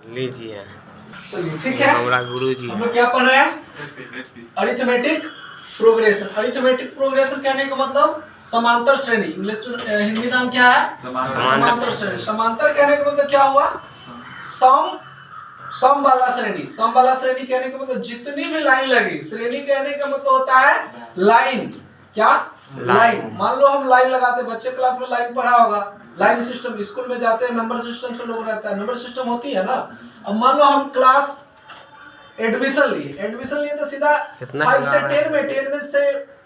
लीजिए। चलिए ठीक है, हमारा गुरु जी हम लोग क्या पढ़ रहे हैं? Arithmetic progression. अरिथमेटिक प्रोग्रेशन कहने का मतलब समांतर श्रेणी। इंग्लिश हिंदी नाम क्या है? समांतर श्रेणी। समांतर कहने का मतलब क्या हुआ? सम वाला श्रेणी। सम वाला श्रेणी कहने का मतलब जितनी भी लाइन लगी। श्रेणी कहने का मतलब होता है लाइन। क्या? लाइन। मान लो हम लाइन लगाते, बच्चे क्लास में लाइन पढ़ा होगा, लाइन सिस्टम। स्कूल में जाते हैं नंबर सिस्टम से लोग रहता है, नंबर सिस्टम होती है ना। अब मान लो हम क्लास एडमिशन लिए तो सीधा 5 से 10 में, 10 में से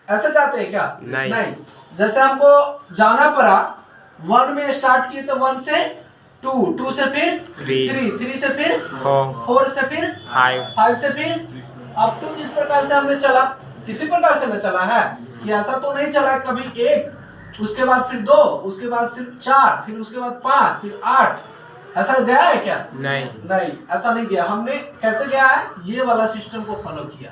ऐसे जाते हैं क्या? नहीं। जैसे हमको जाना पड़ा, 1 में स्टार्ट किए तो 1 से 2, 2 से फिर 3, 3 से फिर 4 से फिर 5 से फिर अब टू। इस प्रकार से हमने चला। इसी प्रकार से न चला है कि ऐसा तो नहीं चला कभी 1, उसके बाद फिर 2, उसके बाद सिर्फ 4, फिर उसके बाद 5, फिर 8। ऐसा गया है क्या? नहीं, ऐसा नहीं गया। हमने कैसे गया है? ये वाला सिस्टम को फॉलो किया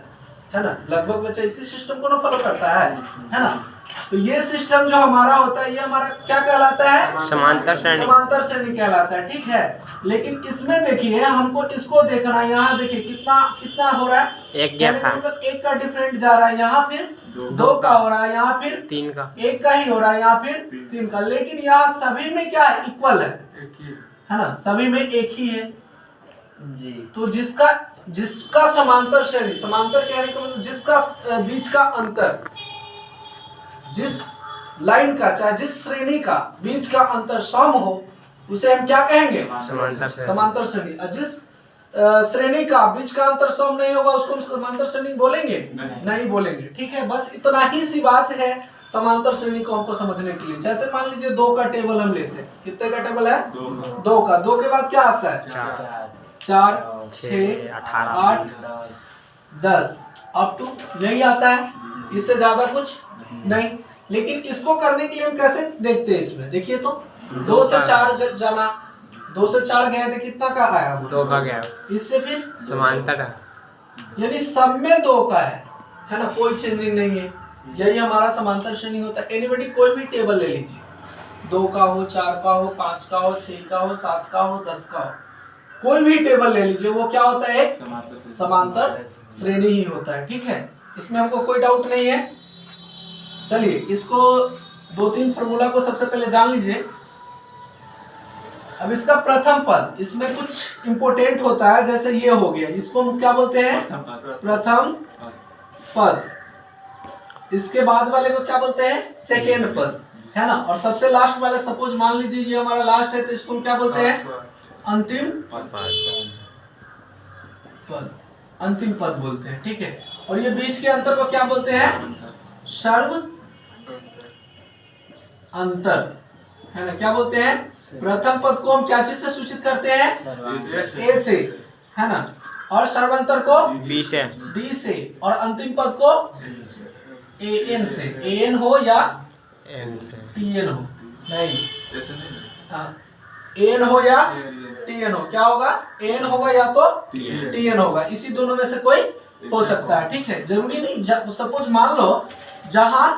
है ना। लगभग बच्चा इसी सिस्टम को ना फॉलो करता है ना। तो ये सिस्टम जो हमारा होता है, ये हमारा क्या कहलाता है? समांतर श्रेणी। समांतर श्रेणी कहलाता है, ठीक है। लेकिन इसमें देखिए, हमको इसको देखना है। यहाँ देखिए कितना हो रहा है? मतलब 1 का डिफरेंट जा रहा है। यहाँ फिर 2 का हो रहा है, यहाँ फिर 3 का, 1 का ही हो रहा है, यहाँ फिर 3 का। लेकिन यहाँ सभी में क्या है? इक्वल है ना, सभी में एक ही है जी। तो जिसका समांतर श्रेणी, समांतर कहने का मतलब जिसका बीच का अंतर, जिस लाइन का चाहे जिस श्रेणी का बीच का अंतर सम हो, उसे हम क्या कहेंगे? समांतर श्रेणी। और जिस श्रेणी का बीच का अंतर सम नहीं होगा, उसको हम समांतर श्रेणी बोलेंगे? नहीं बोलेंगे, ठीक है। बस इतना ही सी बात है समांतर श्रेणी को हमको समझने के लिए। जैसे मान लीजिए 2 का टेबल हम लेते हैं। कितने का टेबल है? 2 का। 2 के बाद क्या आता है? 4, 6, 8, 10 अप टू यही आता है। इससे ज्यादा कुछ नहीं। लेकिन इसको करने के लिए हम कैसे देखते हैं? इसमें देखिए तो 2 से 4 जाना, 2 से 4 गए थे, कितना का आया? 2 का गया। इससे फिर समांतर है, यानी सब में 2 का है ना, कोई चेंजिंग नहीं है। यही हमारा समांतर श्रेणी होता है। एनीबॉडी कोई भी टेबल ले लीजिए, 2 का हो, 4 का हो, 5 का हो, 6 का हो, 7 का हो, 10 का हो, कोई भी टेबल ले लीजिए, वो क्या होता है? समांतर श्रेणी ही होता है, ठीक है। इसमें हमको कोई डाउट नहीं है। चलिए इसको 2-3 फॉर्मूला को सबसे पहले जान लीजिए। अब इसका प्रथम पद, इसमें कुछ इंपोर्टेंट होता है। जैसे ये हो गया, इसको हम क्या बोलते हैं? प्रथम पद। इसके बाद वाले को क्या बोलते हैं? सेकेंड पद, है ना। और सबसे लास्ट वाले, सपोज मान लीजिए ये हमारा लास्ट है, तो इसको हम क्या बोलते हैं? अंतिम पद। अंतिम पद बोलते हैं, ठीक है। और ये बीच के अंतर को क्या बोलते हैं? सर्व अंतर, है ना। क्या बोलते हैं? प्रथम पद को हम क्या चीज से सूचित करते हैं? ए से, है ना। और सर्वांतर को बी से, और अंतिम पद को एन से। एन हो या एन से, टीएन हो, नहीं एन हो या टीएन हो। क्या होगा? एन होगा या तो टीएन होगा। इसी दोनों में से कोई हो सकता है, ठीक है। जरूरी नहीं। सपोज मान लो जहां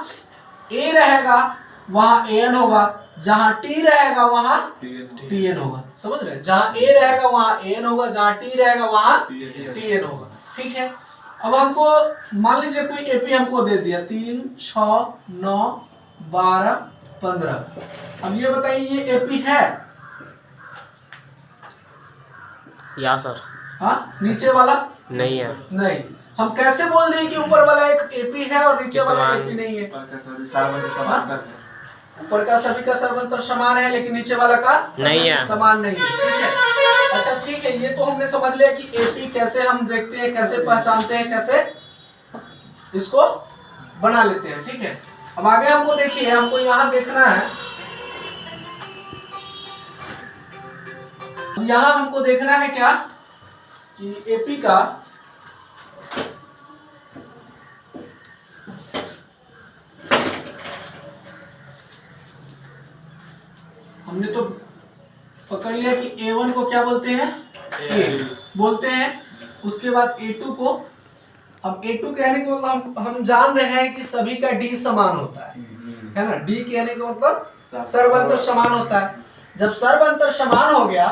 ए रहेगा वहां एन होगा, जहां टी रहेगा वहां टीएन होगा। समझ रहे? जहां ए रहेगा वहां एन होगा, जहां टी रहेगा वहां टीएन होगा, ठीक है। अब हमको मान लीजिए कोई एपी हमको दे दिया 3, 6, 9, 12, 15। अब ये बताइए ये एपी है? या सर। हाँ, नीचे वाला नहीं है। नहीं, हम कैसे बोल दिए कि ऊपर वाला एक एपी है और नीचे वाला एपी नहीं है? ऊपर का सभी का सर्वांतर समान है, लेकिन नीचे वाला का नहीं है, समान नहीं है, ठीक है। अच्छा ठीक है, ये तो हमने समझ लिया कि एपी कैसे हम देखते हैं, कैसे पहचानते हैं, कैसे इसको बना लेते हैं, ठीक है। अब आगे हमको देखिए, हमको यहाँ देखना है, यहाँ हमको देखना है क्या कि एपी का हमने तो पकड़ लिया कि A1 को क्या बोलते हैं? ए बोलते हैं। उसके बाद A2 को, अब A2 कहने का मतलब हम जान रहे हैं कि सभी का D समान होता है ना। D कहने का मतलब सर्वांतर समान होता है। जब सर्वांतर समान हो गया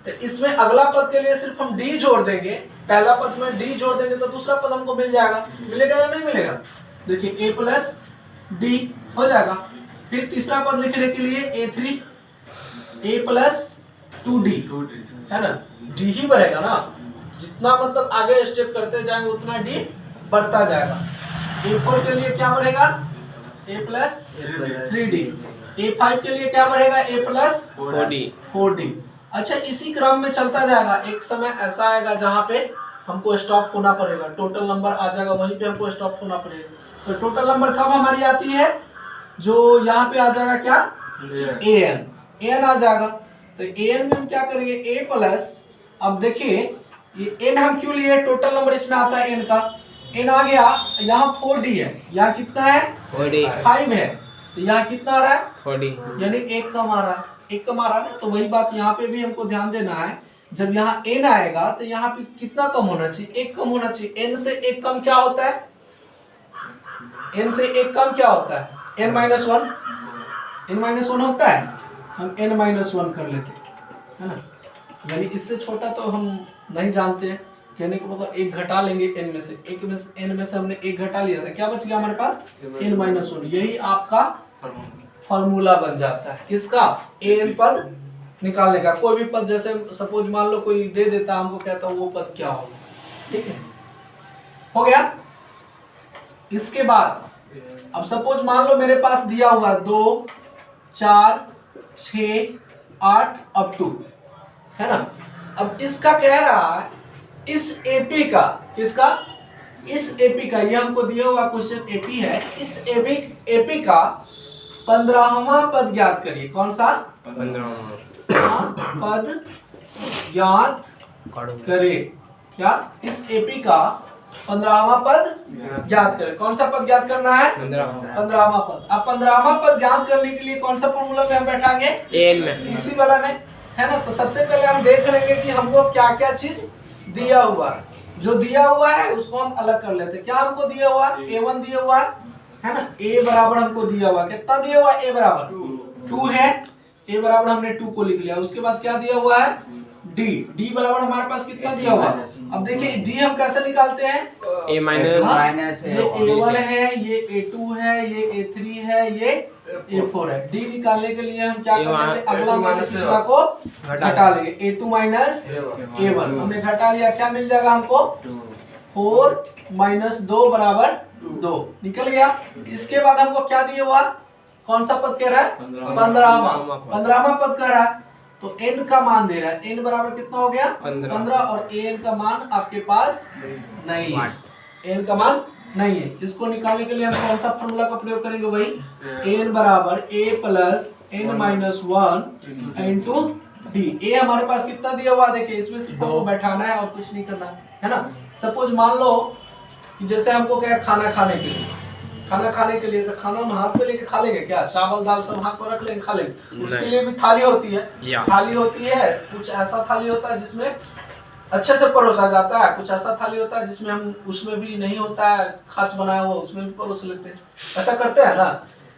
तो इसमें अगला पद के लिए सिर्फ हम डी जोड़ देंगे, पहला पद में डी जोड़ देंगे तो दूसरा पद हमको मिल जाएगा। मिलेगा या नहीं मिलेगा? देखिए a प्लस डी हो जाएगा। फिर तीसरा पद लिखने के लिए a3 a प्लस 2d है ना, डी ही बढ़ेगा ना, जितना मतलब आगे स्टेप करते जाएंगे उतना डी बढ़ता जाएगा। a4 के लिए क्या बढ़ेगा? a plus 3d। a5 के लिए क्या बढ़ेगा? a plus 4d। अच्छा, इसी क्रम में चलता जाएगा। एक समय ऐसा आएगा जहां पे हमको स्टॉप होना पड़ेगा, टोटल नंबर आ जाएगा, वहीं पे हमको स्टॉप होना पड़ेगा। तो टोटल नंबर कब हमारी आती है? जो यहाँ पे आ जाएगा क्या? an आ जाएगा। तो an में हम क्या करेंगे? a प्लस, अब देखिए ये n हम क्यों लिए? टोटल नंबर इसमें आता है n का, n आ गया, यहाँ 4d है, यहाँ कितना है? 5 है, तो यहाँ कितना आ रहा है? 40, यानी एक कम आ रहा है, एक कम आ रहा है ना। तो वही बात यहाँ पे भी हमको ध्यान देना है, जब यहाँ n आएगा तो यहाँ पे कितना कम होना चाहिए? एक कम होना चाहिए। n से एक कम क्या होता है? n से एक कम क्या होता है? n माइनस 1, n माइनस 1 होता है, हम n माइनस 1 कर लेते है ना, यानी इससे छोटा तो हम नहीं जानते हैं, कहने का मतलब एक घटा लेंगे n में से, एक में से n में से हमने एक घटा लिया था, क्या बच गया हमारे पास? n minus 1। यही आपका फॉर्मूला बन जाता है किसका? an पद निकालने का। कोई भी पद, जैसे सपोज मान लो कोई दे देता हमको, कहता वो पद क्या होगा, ठीक है, हो गया। इसके बाद अब सपोज मान लो मेरे पास दिया हुआ 2 4 6 8 अप टू, है ना। अब इसका कह रहा है इस एपी का, किसका? इस एपी का, ये हमको दिया हुआ क्वेश्चन एपी है, इस एपी का 15वां पद ज्ञात करिए। कौन सा? 15वां पद ज्ञात करे। क्या? इस एपी का 15वां पद ज्ञात करे। कौन सा पद ज्ञात करना है? 15वां पद। अब 15वां पद ज्ञात करने के लिए कौन सा फॉर्मूला में हम बैठाएंगे? इसी वाला में, है ना। तो सबसे पहले हम देख लेंगे कि हमको क्या क्या चीज दिया हुआ है। जो दिया हुआ है उसको हम अलग कर लेते हैं। क्या हमको दिया हुआ है? a1 दिया हुआ है ना, a बराबर हमको दिया हुआ, कितना दिया हुआ है? a बराबर 2 है, a बराबर हमने 2 को लिख लिया। उसके बाद क्या दिया हुआ है? d बराबर हमारे पास कितना दिया हुआ है? अब देखिए d हम कैसे निकालते हैं? a माइनस, ये a1 है, ये a2 है, ये a3 है, ये a4 है। d निकालने के लिए हम क्या करेंगे? अगला में से पिछला को घटा लेंगे। a2 माइनस a1 हमने घटा लिया, क्या मिल जाएगा हमको? 4 माइनस 2 बराबर 2 निकल गया। इसके बाद हमको क्या दिया हुआ? कौन सा पद कह रहा है? 15वां पद कह रहा है। तो n का मान दे रहा है, n बराबर कितना हो गया? 15, और an का मान आपके पास नहीं है, n का मान नहीं है। इसको निकालने के लिए हम कौन सा फॉर्मूला का प्रयोग करेंगे? वही n बराबर a plus n minus 1 into D. a हमारे पास कितना दिया हुआ? देखिए इसमें सिर्फ हमको बैठाना है और कुछ नहीं करना है ना। सपोज मान लो कि जैसे हमको क्या खाना खाने के लिए, तो खाना हम हाथ में लेके खा लेंगे क्या? चावल दाल सब हाथ में रख लेंगे, खा लेंगे। उसके लिए भी थाली होती है, थाली होती है। कुछ ऐसा थाली होता है जिसमें अच्छे से परोसा जाता है, कुछ ऐसा थाली होता है जिसमें हम, उसमें भी नहीं होता है खास बनाया हुआ, उसमें भी परोस लेते हैं, ऐसा करते हैं ना।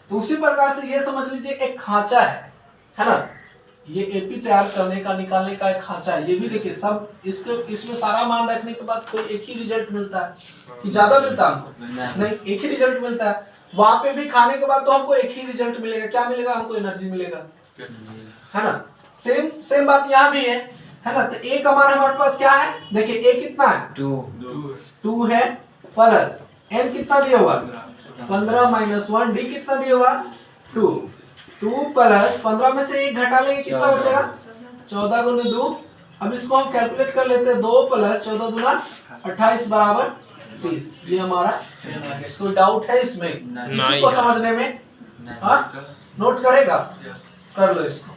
तो उसी प्रकार से ये समझ लीजिए एक खांचा है ना। ये एपी तैयार करने का, निकालने का एक खांचा है। ये भी देखिए सब इसमें सारा मान रखने के बाद कोई एक ही रिजल्ट मिलता है कि ज्यादा मिलता है हमको? नहीं, एक ही रिजल्ट मिलता है। वहां पे भी खाने के बाद तो हमको एक ही रिजल्ट मिलेगा। क्या मिलेगा हमको? एनर्जी मिलेगा, है ना। सेम बात यहाँ भी है ना। तो ए का मान हमारे पास क्या है? देखिए ए कितना है? 2 है, प्लस एन कितना दिया हुआ? 15 माइनस 1, डी कितना दिया हुआ? 2 प्लस 15 में से 1 घटा लेंगे, कितना बचेगा? 14 गुने 2। अब इसको हम कैलकुलेट कर लेते हैं। 2 प्लस 14 दूना 28 बराबर 30। ये हमारा तो डाउट है इसमें, इसी को समझने में? हाँ, नोट करेगा? कर लो इसको।